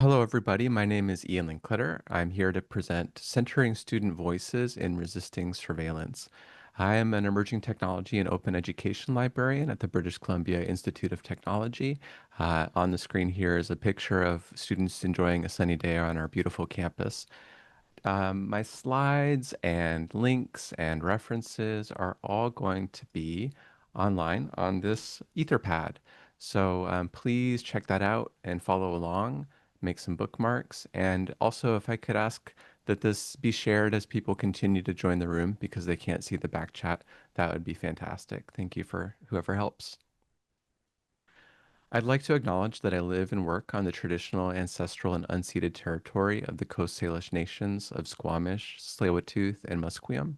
Hello, everybody. My name is Ian Linkletter. I'm here to present Centering Student Voices in Resisting Surveillance. I am an emerging technology and open education librarian at the British Columbia Institute of Technology. On the screen here is a picture of students enjoying a sunny day on our beautiful campus. My slides and links and references are all going to be online on this Etherpad. So please check that out and follow along, make some bookmarks. And also, if I could ask that this be shared as people continue to join the room because they can't see the back chat, that would be fantastic. Thank you for whoever helps. I'd like to acknowledge that I live and work on the traditional, ancestral, and unceded territory of the Coast Salish nations of Squamish, Tsleil-Waututh, and Musqueam.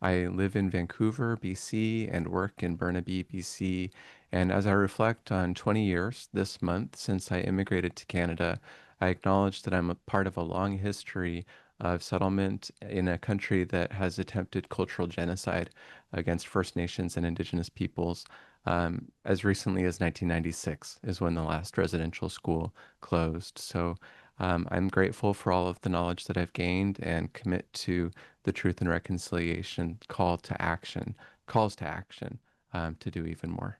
I live in Vancouver, BC, and work in Burnaby, BC. And as I reflect on 20 years this month since I immigrated to Canada, I acknowledge that I'm a part of a long history of settlement in a country that has attempted cultural genocide against First Nations and Indigenous peoples as recently as 1996 is when the last residential school closed. So I'm grateful for all of the knowledge that I've gained and commit to the truth and reconciliation calls to action to do even more.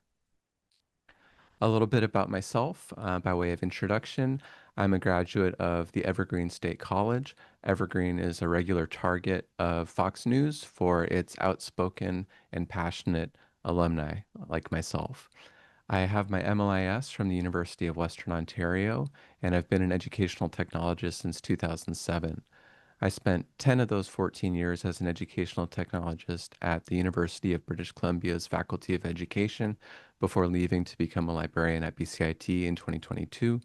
A little bit about myself by way of introduction. I'm a graduate of the Evergreen State College. Evergreen is a regular target of Fox News for its outspoken and passionate alumni like myself. I have my MLIS from the University of Western Ontario, and I've been an educational technologist since 2007. I spent 10 of those 14 years as an educational technologist at the University of British Columbia's Faculty of Education before leaving to become a librarian at BCIT in 2022.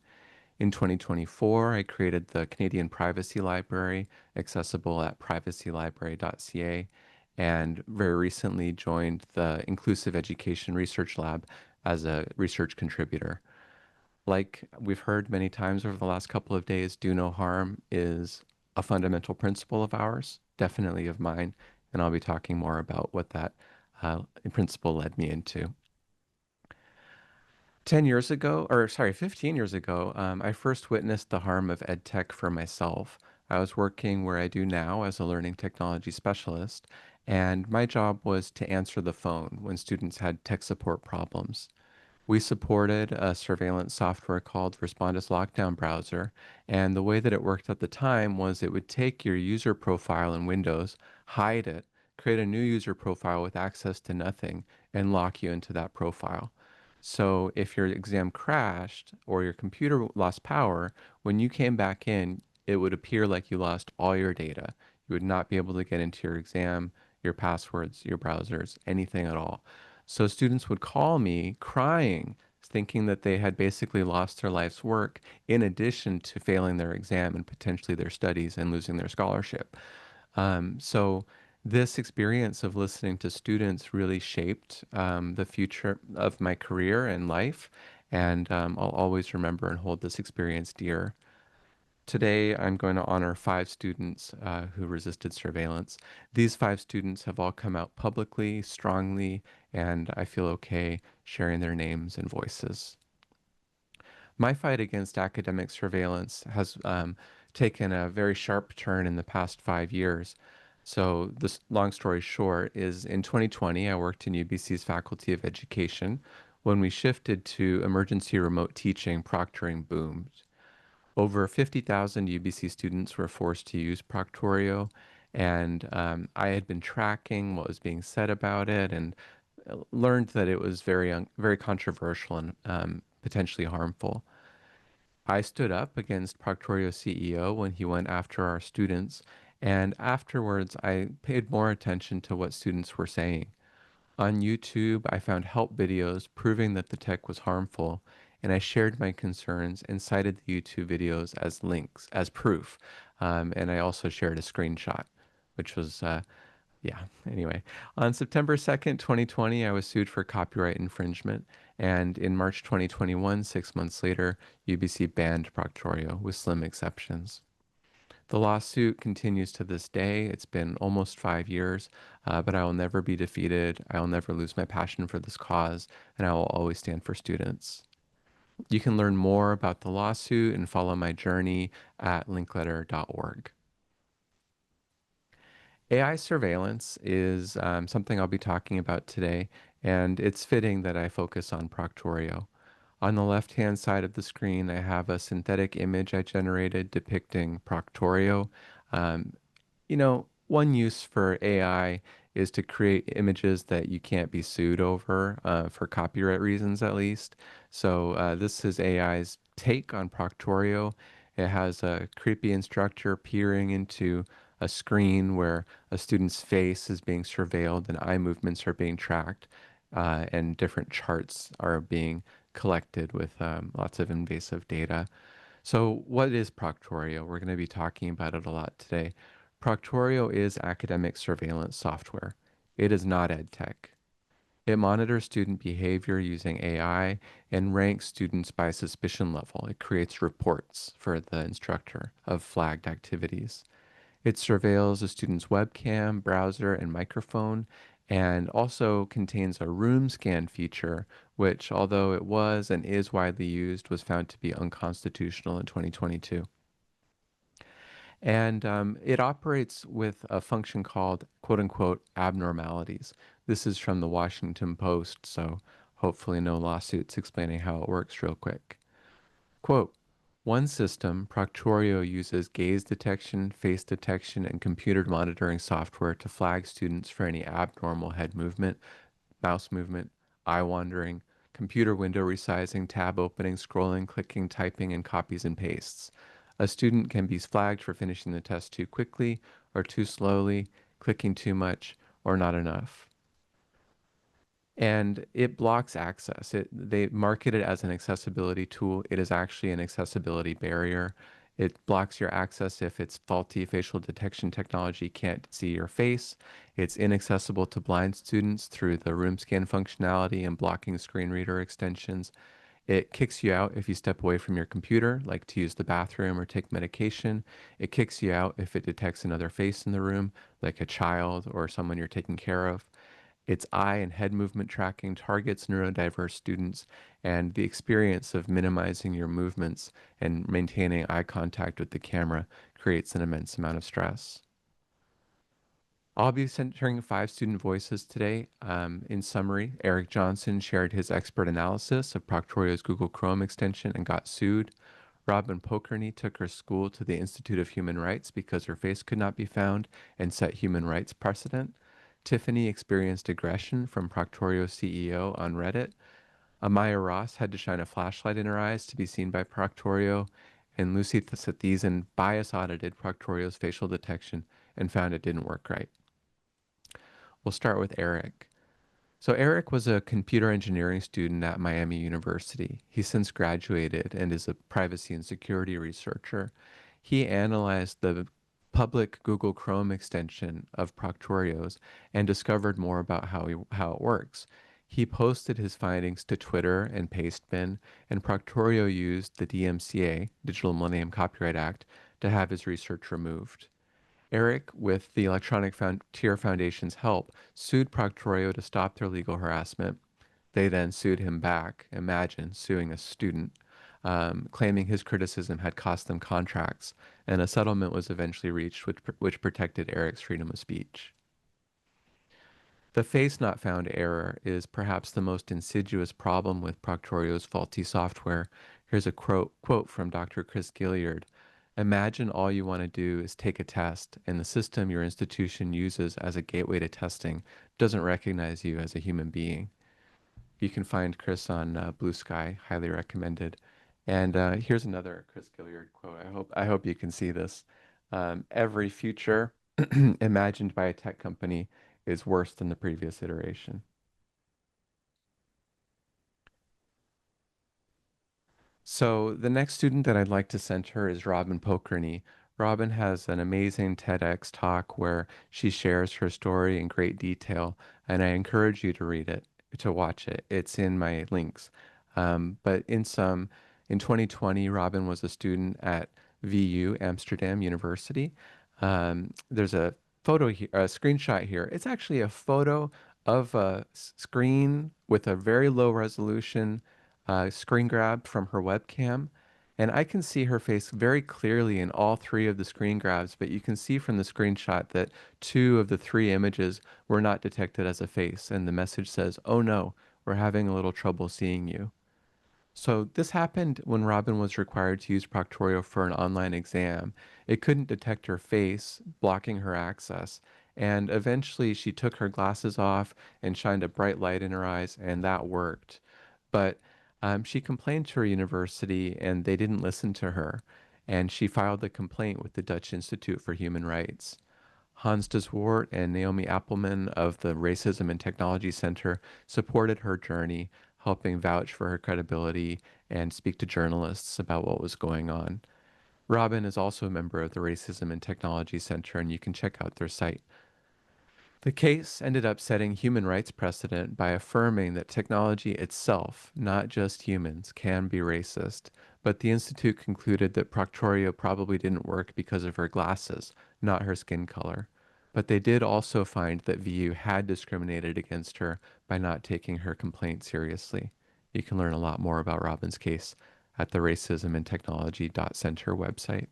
In 2024, I created the Canadian Privacy Library, accessible at privacylibrary.ca, and very recently joined the Inclusive Education Research Lab as a research contributor. Like we've heard many times over the last couple of days, do no harm is a fundamental principle of ours, definitely of mine, and I'll be talking more about what that principle led me into. 10 years ago, or sorry, 15 years ago, I first witnessed the harm of ed tech for myself. I was working where I do now as a learning technology specialist, and my job was to answer the phone when students had tech support problems. We supported a surveillance software called Respondus Lockdown Browser, and the way that it worked at the time was it would take your user profile in Windows, hide it, create a new user profile with access to nothing, and lock you into that profile. So if your exam crashed or your computer lost power, when you came back in, it would appear like you lost all your data. You would not be able to get into your exam, your passwords, your browsers, anything at all. So students would call me crying, thinking that they had basically lost their life's work in addition to failing their exam and potentially their studies and losing their scholarship. So this experience of listening to students really shaped the future of my career and life. And I'll always remember and hold this experience dear. Today, I'm going to honor five students who resisted surveillance. These five students have all come out publicly, strongly, and I feel okay sharing their names and voices. My fight against academic surveillance has taken a very sharp turn in the past 5 years. So, this long story short is in 2020, I worked in UBC's Faculty of Education. When we shifted to emergency remote teaching, proctoring boomed. Over 50,000 UBC students were forced to use Proctorio, and I had been tracking what was being said about it and learned that it was very controversial and potentially harmful. I stood up against Proctorio's CEO when he went after our students, and afterwards I paid more attention to what students were saying. On YouTube, I found help videos proving that the tech was harmful, and I shared my concerns and cited the YouTube videos as links, as proof. And I also shared a screenshot, which was, yeah, anyway. On September 2nd, 2020, I was sued for copyright infringement, and in March 2021, 6 months later, UBC banned Proctorio with slim exceptions. The lawsuit continues to this day. It's been almost 5 years, but I will never be defeated. I will never lose my passion for this cause, and I will always stand for students. You can learn more about the lawsuit and follow my journey at linkletter.org. AI surveillance is something I'll be talking about today, and it's fitting that I focus on Proctorio. On the left-hand side of the screen, I have a synthetic image I generated depicting Proctorio. Um, one use for AI is to create images that you can't be sued over for copyright reasons, at least. So this is AI's take on Proctorio. It has a creepy instructor peering into a screen where a student's face is being surveilled and eye movements are being tracked, and different charts are being collected with lots of invasive data. So, what is Proctorio? We're going to be talking about it a lot today. Proctorio is academic surveillance software. It is not ed tech. It monitors student behavior using AI and ranks students by suspicion level. It creates reports for the instructor of flagged activities. It surveils a student's webcam, browser, and microphone, and also contains a room scan feature, which, although it was and is widely used, was found to be unconstitutional in 2022. And it operates with a function called quote unquote abnormalities. This is from the Washington Post, so hopefully no lawsuits explaining how it works real quick. Quote, one system, Proctorio, uses gaze detection, face detection, and computer monitoring software to flag students for any abnormal head movement, mouse movement, eye wandering, computer window resizing, tab opening, scrolling, clicking, typing, and copies and pastes. A student can be flagged for finishing the test too quickly or too slowly, clicking too much, or not enough. And it blocks access. They market it as an accessibility tool. It is actually an accessibility barrier. It blocks your access if its faulty facial detection technology can't see your face. It's inaccessible to blind students through the room scan functionality and blocking screen reader extensions. It kicks you out if you step away from your computer, like to use the bathroom or take medication. It kicks you out if it detects another face in the room, like a child or someone you're taking care of. Its eye and head movement tracking targets neurodiverse students, and the experience of minimizing your movements and maintaining eye contact with the camera creates an immense amount of stress. I'll be centering five student voices today. In summary, Eric Johnson shared his expert analysis of Proctorio's Google Chrome extension and got sued. Robin Pokerny took her school to the Institute of Human Rights because her face could not be found and set human rights precedent. Tiffany experienced aggression from Proctorio's CEO on Reddit. Amaya Ross had to shine a flashlight in her eyes to be seen by Proctorio. And Lucy Sathisan bias audited Proctorio's facial detection and found it didn't work right. We'll start with Eric. So Eric was a computer engineering student at Miami University. He since graduated and is a privacy and security researcher. He analyzed the public Google Chrome extension of Proctorio's and discovered more about how it works. He posted his findings to Twitter and Pastebin, and Proctorio used the DMCA, Digital Millennium Copyright Act, to have his research removed. Eric, with the Electronic Frontier Foundation's help, sued Proctorio to stop their legal harassment. They then sued him back. Imagine suing a student, claiming his criticism had cost them contracts, and a settlement was eventually reached which protected Eric's freedom of speech. The face not found error is perhaps the most insidious problem with Proctorio's faulty software. Here's a quote from Dr. Chris Gilliard. Imagine all you want to do is take a test, and the system your institution uses as a gateway to testing doesn't recognize you as a human being. You can find Chris on Blue Sky, highly recommended. And here's another Chris Gilliard quote. I hope you can see this. Every future imagined by a tech company is worse than the previous iteration. So the next student that I'd like to center is Robin Pokerny. Robin has an amazing TEDx talk where she shares her story in great detail, and I encourage you to read it, to watch it. It's in my links. But in 2020, Robin was a student at VU Amsterdam University. There's a photo here, a screenshot here. It's actually a photo of a screen with a very low resolution screen grab from her webcam. And I can see her face very clearly in all three of the screen grabs, but you can see from the screenshot that two of the three images were not detected as a face. And the message says, "Oh no, we're having a little trouble seeing you." So this happened when Robin was required to use Proctorio for an online exam. It couldn't detect her face, blocking her access. And eventually she took her glasses off and shined a bright light in her eyes, and that worked. But she complained to her university, and they didn't listen to her. And she filed a complaint with the Dutch Institute for Human Rights. Hans de Zwart and Naomi Appelman of the Racism and Technology Center supported her journey, helping vouch for her credibility and speak to journalists about what was going on. Robin is also a member of the Racism and Technology Center, and you can check out their site. The case ended up setting human rights precedent by affirming that technology itself, not just humans, can be racist. But the Institute concluded that Proctorio probably didn't work because of her glasses, not her skin color. But they did also find that VU had discriminated against her by not taking her complaint seriously. You can learn a lot more about Robin's case at the Racism and Technology Center website.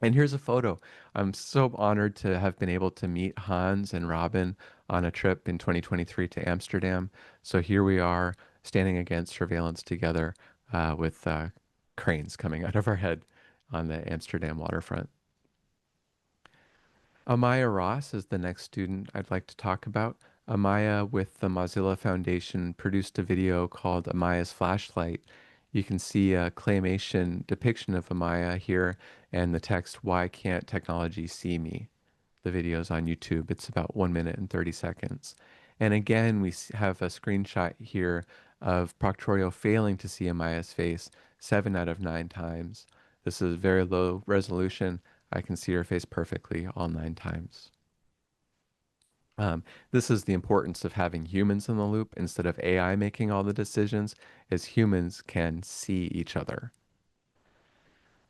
And here's a photo. I'm so honored to have been able to meet Hans and Robin on a trip in 2023 to Amsterdam. So here we are standing against surveillance together with cranes coming out of our head on the Amsterdam waterfront. Amaya Ross is the next student I'd like to talk about. Amaya, with the Mozilla Foundation, produced a video called Amaya's Flashlight. You can see a claymation depiction of Amaya here and the text, "Why can't technology see me?" The video's on YouTube. It's about 1 minute and 30 seconds. And again, we have a screenshot here of Proctorio failing to see Amaya's face 7 out of 9 times. This is very low resolution. I can see her face perfectly all 9 times. This is the importance of having humans in the loop instead of AI making all the decisions, as humans can see each other.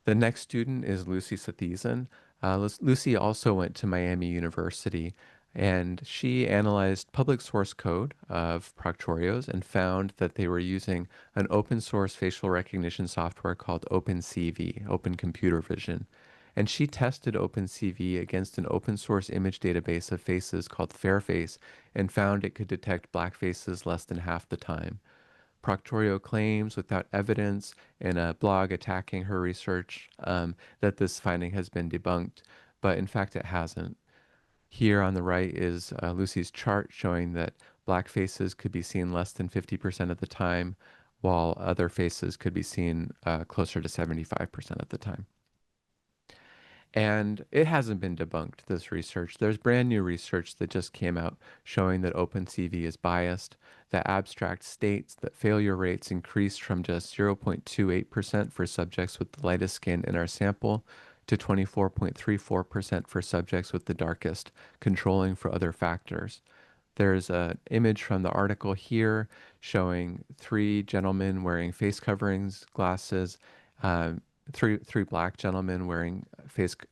The next student is Lucy Sathiesan. Lucy also went to Miami University, and she analyzed public source code of Proctorios and found that they were using an open source facial recognition software called OpenCV, Open Computer Vision. And she tested OpenCV against an open source image database of faces called Fairface and found it could detect black faces less than half the time. Proctorio claims, without evidence, in a blog attacking her research, that this finding has been debunked, but in fact it hasn't. Here on the right is Lucy's chart showing that black faces could be seen less than 50% of the time, while other faces could be seen closer to 75% of the time. And it hasn't been debunked, this research. There's brand new research that just came out showing that OpenCV is biased. The abstract states that failure rates increased from just 0.28% for subjects with the lightest skin in our sample to 24.34% for subjects with the darkest, controlling for other factors. There's an image from the article here showing three gentlemen wearing face coverings, glasses, um, three black gentlemen wearing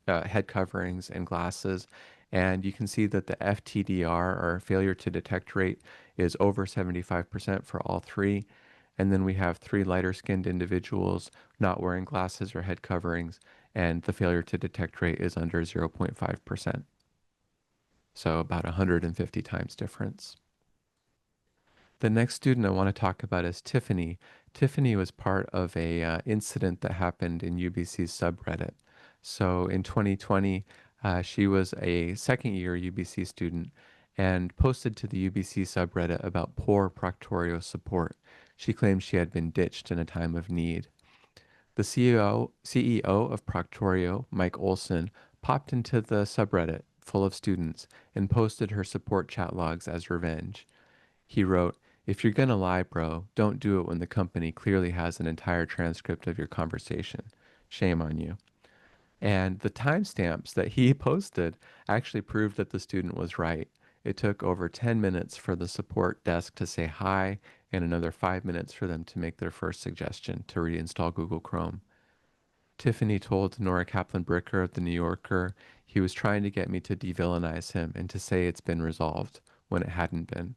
head coverings and glasses, and you can see that the FTDR, or failure to detect rate, is over 75% for all three. And then we have three lighter-skinned individuals not wearing glasses or head coverings, and the failure to detect rate is under 0.5%. So about 150 times difference. The next student I want to talk about is Tiffany. Tiffany was part of a incident that happened in UBC's subreddit. So in 2020, she was a second-year UBC student and posted to the UBC subreddit about poor Proctorio support. She claimed she had been ditched in a time of need. The CEO of Proctorio, Mike Olson, popped into the subreddit full of students and posted her support chat logs as revenge. He wrote, "If you're gonna lie, bro, don't do it when the company clearly has an entire transcript of your conversation. Shame on you." And the timestamps that he posted actually proved that the student was right. It took over 10 minutes for the support desk to say hi and another 5 minutes for them to make their first suggestion to reinstall Google Chrome. Tiffany told Nora Kaplan-Bricker of The New Yorker he was trying to get me to devillainize him and to say it's been resolved when it hadn't been.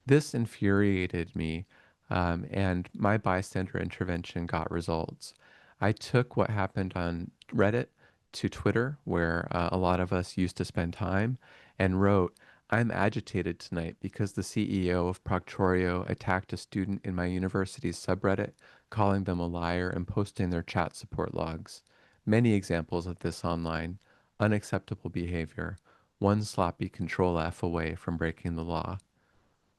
This infuriated me and my bystander intervention got results. I took what happened on Reddit to Twitter, where a lot of us used to spend time, and wrote, I'm agitated tonight because the CEO of Proctorio attacked a student in my university's subreddit, calling them a liar and posting their chat support logs. Many examples of this online. Unacceptable behavior. One sloppy control F away from breaking the law.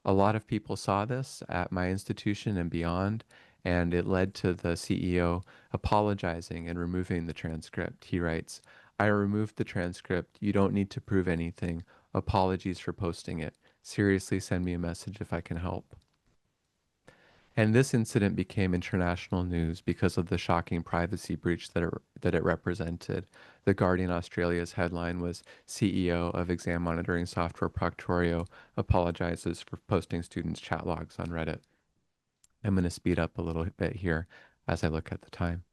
A lot of people saw this at my institution and beyond, and it led to the CEO apologizing and removing the transcript. He writes, I removed the transcript. You don't need to prove anything. Apologies for posting it. Seriously, send me a message if I can help. And this incident became international news because of the shocking privacy breach that it represented. The Guardian Australia's headline was CEO of exam monitoring software Proctorio apologizes for posting students' chat logs on Reddit. I'm going to speed up a little bit here as I look at the time.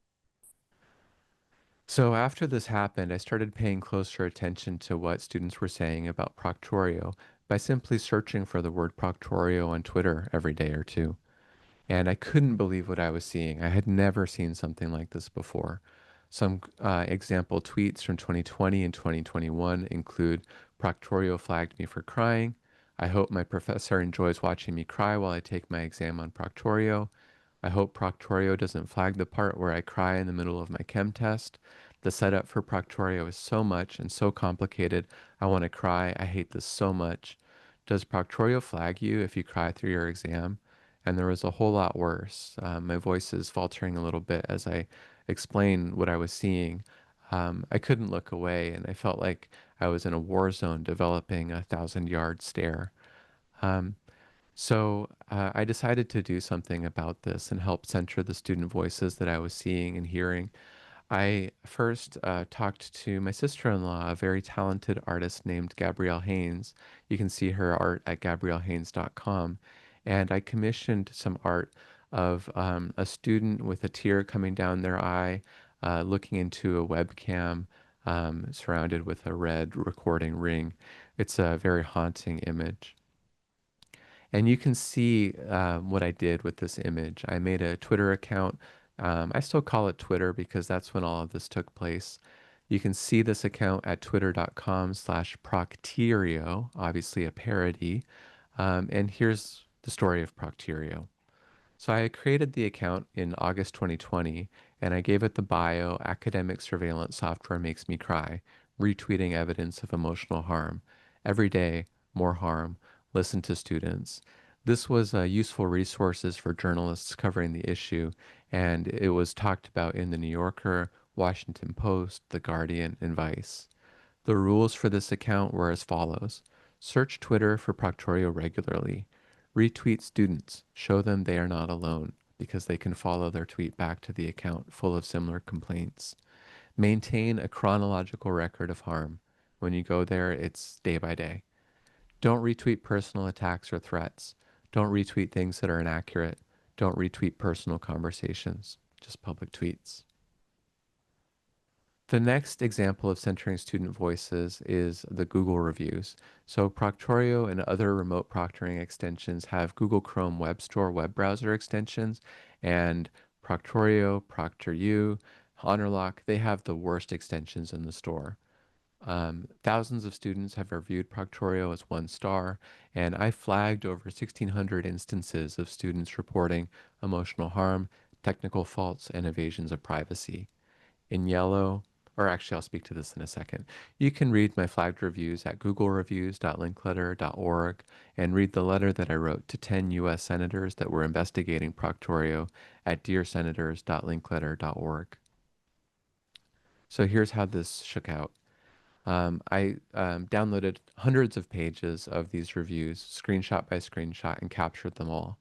So after this happened, I started paying closer attention to what students were saying about Proctorio by simply searching for the word Proctorio on Twitter every day or two. And I couldn't believe what I was seeing. I had never seen something like this before. Some example tweets from 2020 and 2021 include Proctorio flagged me for crying. I hope my professor enjoys watching me cry while I take my exam on Proctorio. I hope Proctorio doesn't flag the part where I cry in the middle of my chem test. The setup for Proctorio is so much and so complicated. I want to cry. I hate this so much. Does Proctorio flag you if you cry through your exam? And there was a whole lot worse. My voice is faltering a little bit as I explain what I was seeing. I couldn't look away, and I felt like I was in a war zone developing a 1,000-yard stare. Um, so I decided to do something about this and help center the student voices that I was seeing and hearing. I first talked to my sister-in-law, a very talented artist named Gabrielle Haynes. You can see her art at gabriellehaynes.com. And I commissioned some art of a student with a tear coming down their eye, looking into a webcam, surrounded with a red recording ring. It's a very haunting image. And you can see what I did with this image. I made a Twitter account. I still call it Twitter because that's when all of this took place. You can see this account at twitter.com/Procterio, obviously a parody. And here's the story of Procterio. So I created the account in August 2020, and I gave it the bio, academic surveillance software makes me cry, retweeting evidence of emotional harm. Every day, more harm. Listen to students. This was useful resources for journalists covering the issue, and it was talked about in the New Yorker, Washington Post, The Guardian, and Vice. The rules for this account were as follows. Search Twitter for Proctorio regularly. Retweet students. Show them they are not alone because they can follow their tweet back to the account full of similar complaints. Maintain a chronological record of harm. When you go there, it's day by day. Don't retweet personal attacks or threats. Don't retweet things that are inaccurate. Don't retweet personal conversations, just public tweets. The next example of centering student voices is the Google reviews. So Proctorio and other remote proctoring extensions have Google Chrome Web Store web browser extensions, and Proctorio, ProctorU, HonorLock, they have the worst extensions in the store. Thousands of students have reviewed Proctorio as 1 star, and I flagged over 1,600 instances of students reporting emotional harm, technical faults, and evasions of privacy. In yellow, or actually I'll speak to this in a second. You can read my flagged reviews at googlereviews.linkletter.org and read the letter that I wrote to 10 US senators that were investigating Proctorio at dearsenators.linkletter.org. So here's how this shook out. I downloaded hundreds of pages of these reviews, screenshot by screenshot, and captured them all.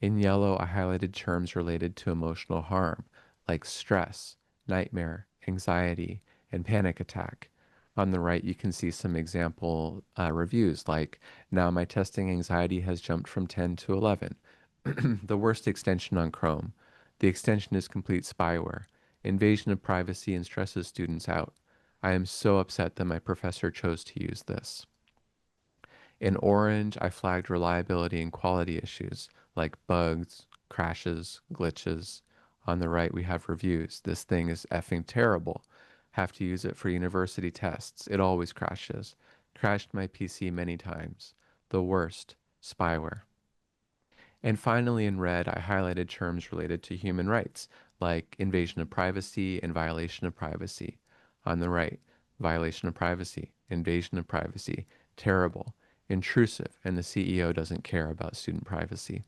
In yellow, I highlighted terms related to emotional harm, like stress, nightmare, anxiety, and panic attack. On the right, you can see some example reviews, like, now my testing anxiety has jumped from 10 to 11. The worst extension on Chrome. The extension is complete spyware. Invasion of privacy and stresses students out. I am so upset that my professor chose to use this. In orange, I flagged reliability and quality issues like bugs, crashes, glitches. On the right, we have reviews. This thing is effing terrible. Have to use it for university tests. It always crashes. Crashed my PC many times. The worst, spyware. And finally, in red, I highlighted terms related to human rights, like invasion of privacy and violation of privacy. On the right, violation of privacy, invasion of privacy, terrible, intrusive, and the CEO doesn't care about student privacy.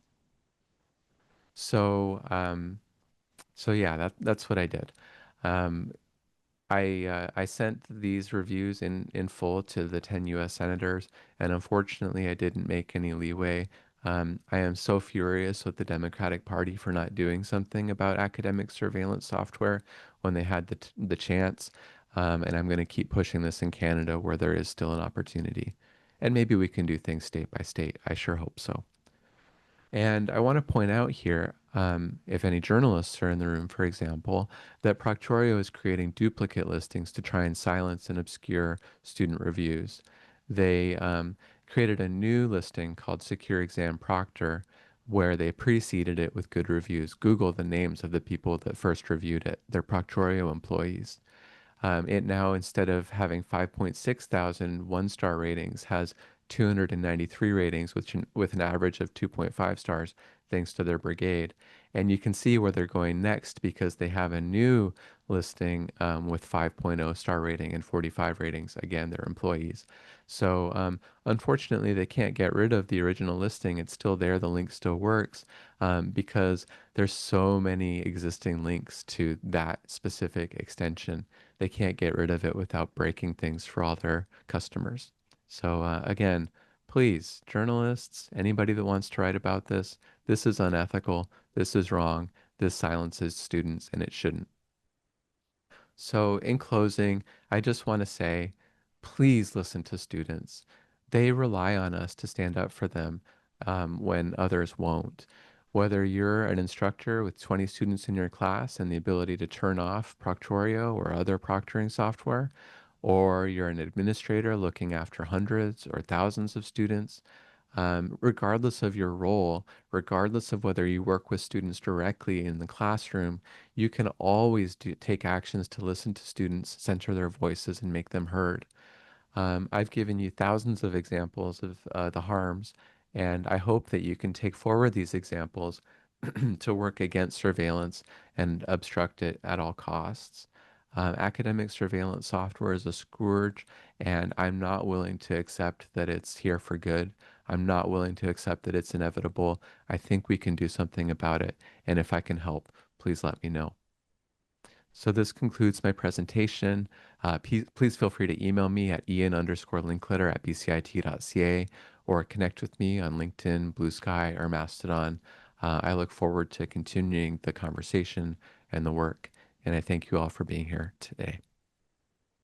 So, so yeah, that's what I did. Um, I sent these reviews in full to the 10 U.S. senators, and unfortunately, I didn't make any leeway. I am so furious with the Democratic Party for not doing something about academic surveillance software when they had the chance. And I'm going to keep pushing this in Canada where there is still an opportunity. And maybe we can do things state by state. I sure hope so. And I want to point out here, if any journalists are in the room, for example, that Proctorio is creating duplicate listings to try and silence and obscure student reviews. They created a new listing called Secure Exam Proctor, where they preceded it with good reviews. Google the names of the people that first reviewed it. They're Proctorio employees. It now, instead of having 5.6 thousand one-star ratings, has 293 ratings, with an average of 2.5 stars, thanks to their brigade. And you can see where they're going next because they have a new listing with 5.0 star rating and 45 ratings. Again, they're employees. So unfortunately, they can't get rid of the original listing. It's still there. The link still works because there's so many existing links to that specific extension. They can't get rid of it without breaking things for all their customers. So again, please, journalists, anybody that wants to write about this is unethical, this is wrong, this silences students, and it shouldn't. So, in closing, I just want to say, please listen to students. They rely on us to stand up for them when others won't. Whether you're an instructor with 20 students in your class and the ability to turn off Proctorio or other proctoring software, or you're an administrator looking after hundreds or thousands of students, regardless of your role, regardless of whether you work with students directly in the classroom, you can always take actions to listen to students, center their voices, and make them heard. I've given you thousands of examples of the harms, and I hope that you can take forward these examples to work against surveillance and obstruct it at all costs. Academic surveillance software is a scourge, and I'm not willing to accept that it's here for good. I'm not willing to accept that it's inevitable. I think we can do something about it, and if I can help, please let me know. So this concludes my presentation. Please feel free to email me at ian_linkletter@bcit.ca or connect with me on LinkedIn, Blue Sky, or Mastodon. I look forward to continuing the conversation and the work, and I thank you all for being here today.